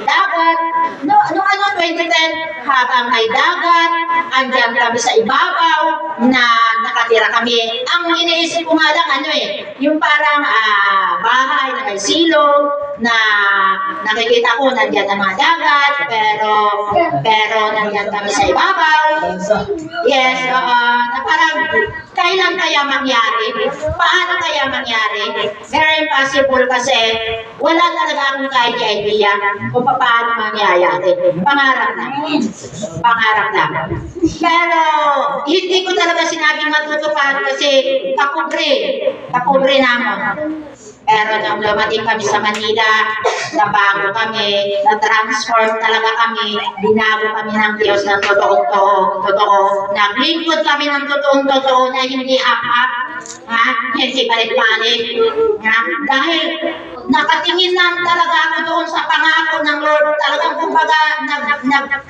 dagat. No, 2010, habang may dagat, andyan kami sa ibabaw na nakatira kami. Ang iniisip ko nga lang, yung parang bahay na may silong, na nakikita ko nandiyan ang mga dagat, pero nandiyan kami sa ibabaw. Yes, na parang kailan kaya mangyari? Paano kaya mangyari? Very impossible kasi wala talaga akong kahit idea kung paano mangyayari. Pangarap na. Pangarap na. Pero hindi ko talaga sinabing matutupad kasi kapobre naman. Pero nung dumating kami sa Manila, nabago kami, na-transform talaga kami, binago kami ng Diyos ng totoo. Naglingkod kami ng totoo na hindi hap-hap, hindi balik-balik. Dahil nakatingin na talaga ako doon sa pangako ng Lord. Talagang kumbaga,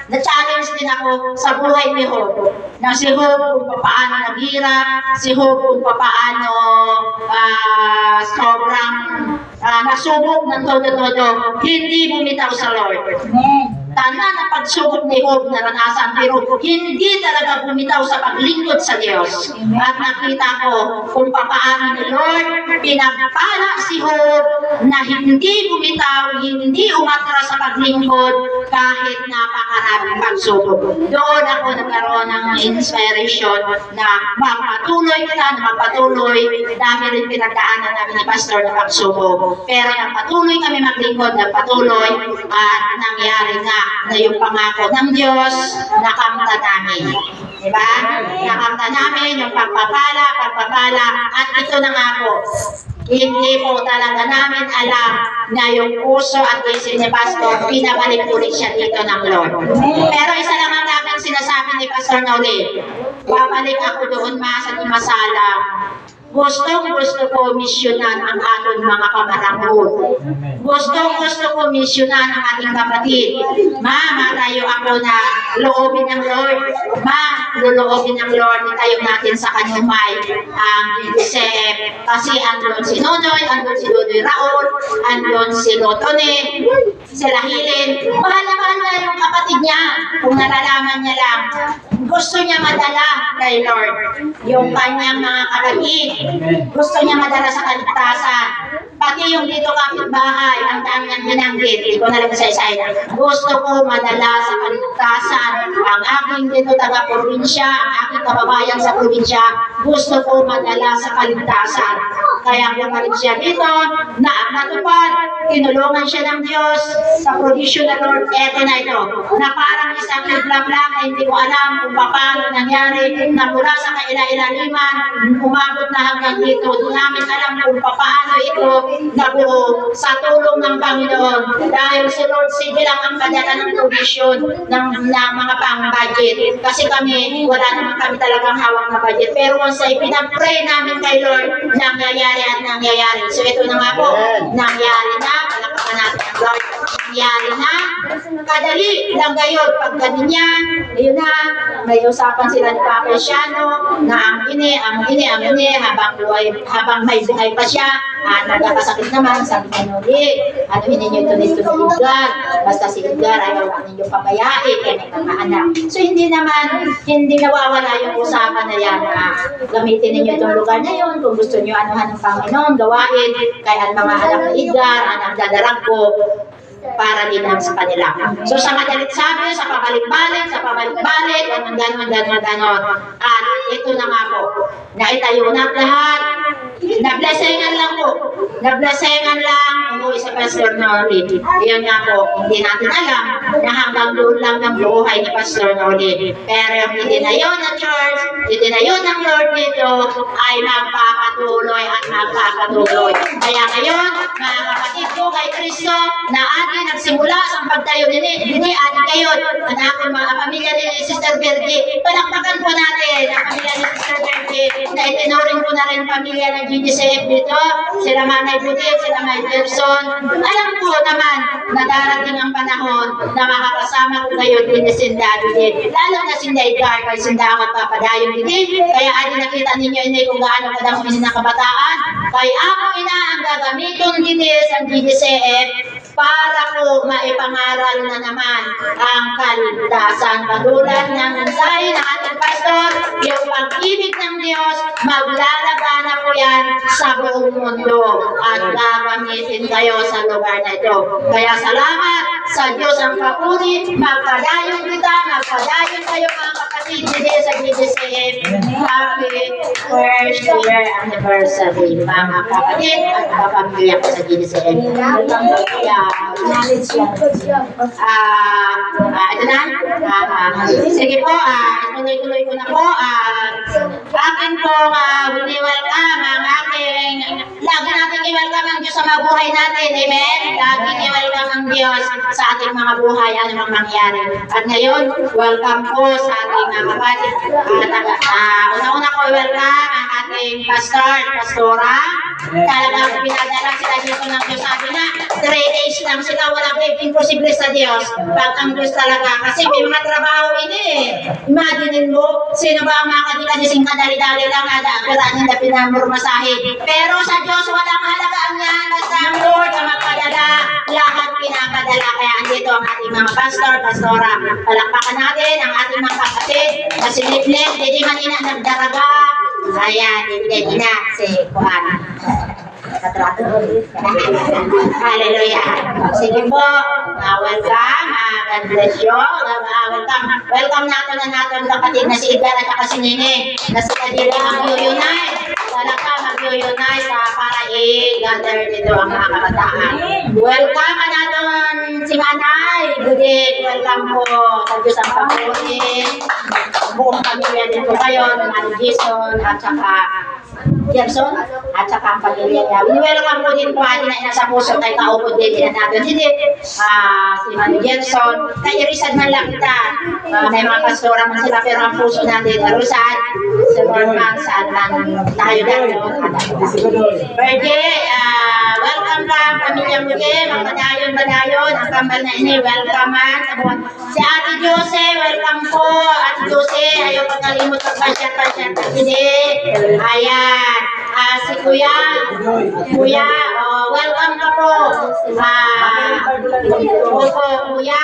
na-challenge din ako sa buhay ni Job. Na si Job kung paano naghirap, si Job kung paano sobrang nasubok ng todo, hindi bumitaw sa Lord. Tanda na pagsubok ni Job naranasan, pero hindi talaga bumitaw sa paglingkod sa Diyos. At nakita ko kung paano ni Lord pinagpala si Job na hindi bumitaw, hindi umatras sa paglingkod kahit napakaraming pagsubok. Doon ako nagkaroon ng inspiration na magpatuloy dami rin pinagdaanan namin ni Pastor na pagsubok. Pero nagpatuloy kami maglingkod, nagpatuloy at nangyari nga na yung pangako ng Diyos nakamta namin. Diba? Nakamta namin yung pagpapala, at ito na nga po. Hindi po talaga namin alam na yung puso at isip ni Pastor, pinabalik ulit siya dito ng Lord. Pero isa lang ang aking sinasabi ni Pastor Noli, babalik ako doon sa Masala. Gusto ko misyonan ang ating mga kamarangkot. Gusto ko misyonan ang ating kapatid. Matayo ako na loobin ng Lord. Loloobin ng Lord, itayo natin sa kanumay ang DCF. Kasi andun si Nonoy, andun si Dodoy Raul, andun si Lotone, si Lahilin. Mahal na yung kapatid niya. Kung nalalaman niya lang, gusto niya madala kay Lord yung kanyang mga kapatid. Gusto niya madala sa kaligtasan. Pati yung dito kapitbahay, ang dami niyang binanggit, hindi ko na lang sa isa. Gusto ko madala sa kaligtasan ang aking dito taga-probinsya, ang aking kababayan sa probinsya. Gusto ko madala sa kaligtasan. Kaya bumalik siya dito, na natupad, tinulungan siya ng Diyos sa provision ng Lord. Eto na ito, na parang isang biglang lang na hindi ko alam kung paano nangyari, na mula sa kaila-ilaliman, umabot na hanggang dito. Doon namin alam kung paano ito nabuo sa tulong ng Panginoon. Dahil si Lord sige lang ang padala ng provision ng mga pang-budget. Kasi kami, wala naman kami talagang hawak na budget. Pero once ay pinag-pray namin kay Lord, nangyayari at nangyayari. So ito na nga po, nangyari na, palakpakan natin ang Lord. Nangyari na, kadali lang gayon. Pag ganyan, yun na, may usapan sila ni Papa Siano na ang ini, habang may buhay pa siya, nagkakasakit naman, sabi niya Noli, anuhin ninyo ito ni Edgar, basta si Edgar ayaw ninyo pabayain, kaya may kaka-anak. So hindi nawawala yung usapan na yan na gamitin ninyo itong lugar na yun, kung gusto nyo anuhan ng Panginoon, gawain, kaya ang mga anak ni Edgar, anak dadarag ko, para din lang sa kanila. So sa madalit sabi, sa pabalik-balik, ganon. At ito na nga po, naitayo na lahat, nablesingan lang po, umuwi sa Pastor Noli. Iyon nga po, hindi natin alam na hanggang doon lang ng buhay ni Pastor Noli. Pero yung itinayo ng church, itinayo ng Lord dito, ay magpapatuloy at magpapatuloy. Kaya ngayon, mga kapatid ko kay Kristo, na atin nagsimula sa pagtayo din atin kayo, ang aking mga pamilya ni Sister Bertie. Palakpakan po natin ang pamilya ni Sister Bertie, na itinuring ko na rin pamilya ng GDCF dito, sila Manay Budit, sila May Person. Alam ko naman na darating ang panahon na makakasama ko kayo din ni Sindado din. Lalo na si Edgar, kay Sinda ako at Papadayon din. Kaya ay nakita ninyo ini kung gaano kadami ng kabataan. Kaya ako ina ang gagamitin din sa GDCF para ko maipangaral na naman ang kaligtasan. Katulad ng mensahe ng ating pastor, yung pag-ibig ng Diyos, maglalagana po yan sa buong mundo at gagamitin kayo sa lugar na ito. Kaya salamat sa Diyos ang papuri, magpadayon kita, magpadayon kayo mga kapatid dito sa GDCF. Happy first year anniversary mga kapatid at kapamilya ko sa GDCF. Ito na. Sige po, tuloy-tuloy ko na po. Akin po, welcome ang aking, lagi natin i-welcome ang Diyos sa mga buhay natin. Amen? Lagi i-welcome ang Diyos sa ating mga buhay, ano mang mangyari. At ngayon, welcome po sa ating mga kapatid. Una-una ko i-welcome ang ating pastora. Talagang pinadala sila dito ng Diyos. Sabi na, 3 days lang sila, walang imposible sa Diyos. Pag ang Diyos talaga, kasi may mga trabaho ini eh. Imaginin mo, sino ba ang mga kadikadising kadali-dali lang ada, piranin na pinamurmasahe. Pero sa Diyos, walang halagaan yan. Basta ang Lord na magpadala, lahat pinapadala. Kaya andito ang ating mga pastora. Palakpakan natin ang ating mga kapatid na siniplit, hindi man ina nagdaraga. Ayan, hindi na si Juan. Hallelujah. Sige po, welcome. God bless you. Welcome natin kapatid na si Edgar at saka si Nene na sila dito mag-unite. Talaga mag-unite para i-gather dito ang mga kabataan. Welcome natin si Manay. Budit, welcome po. Sa Diyos ang papuri. Buong pamilya din po kayo. Manay Jason at saka Gerson at saka ang pamilya niya. Welcome po din po atin na nasa puso kay kaupod din natin. Hindi, si Manny Gerson, kay Rizad man lang kita. May mga pastora man sila pero ang puso natin, Rizad, sa Norman, saan man tayo dahil. Birthday, welcome ka, pamilya mo din, mga badayon, ang kambal na ini, welcome man. Si Ate Jose, welcome po. Ate Jose, ayaw pagkalimot ang pasyat, hindi. Ayan. Si Kuya, welcome ka po. Kuya,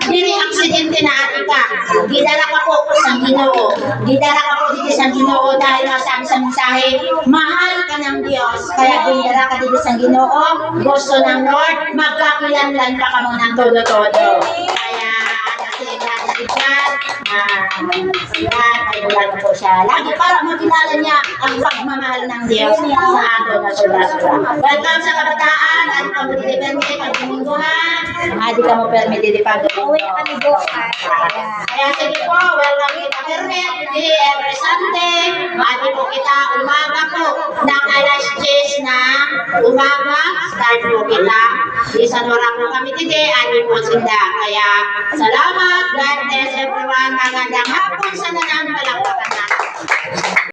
dili aksidente na ati ka. Gidala ka po sa Ginoo. Gidala ka po dito sa Ginoo dahil nasabi sa mensahe, mahal ka ng Diyos. Kaya gidala ka dito sa Ginoo, gusto ng Lord, magkakilanlan ka mo ng todo-todo. Kaya, kailangan po siya lagi para makilala niya ang pagmamahal ng Diyos sa ato na sura-sura. Welcome sa kabataan at kamo dili-permite pagmingguhan. Di ka mo permite pag-uwi kami bukas. Kaya sige po, welcome kita permit every Sunday. Mati po kita umaga po ng alas 10 na umaga. Start po kita. Isa nora po kami dito, adi po sinda. Kaya salamat, God bless everyone. Magandang hapon sa nananampalataya.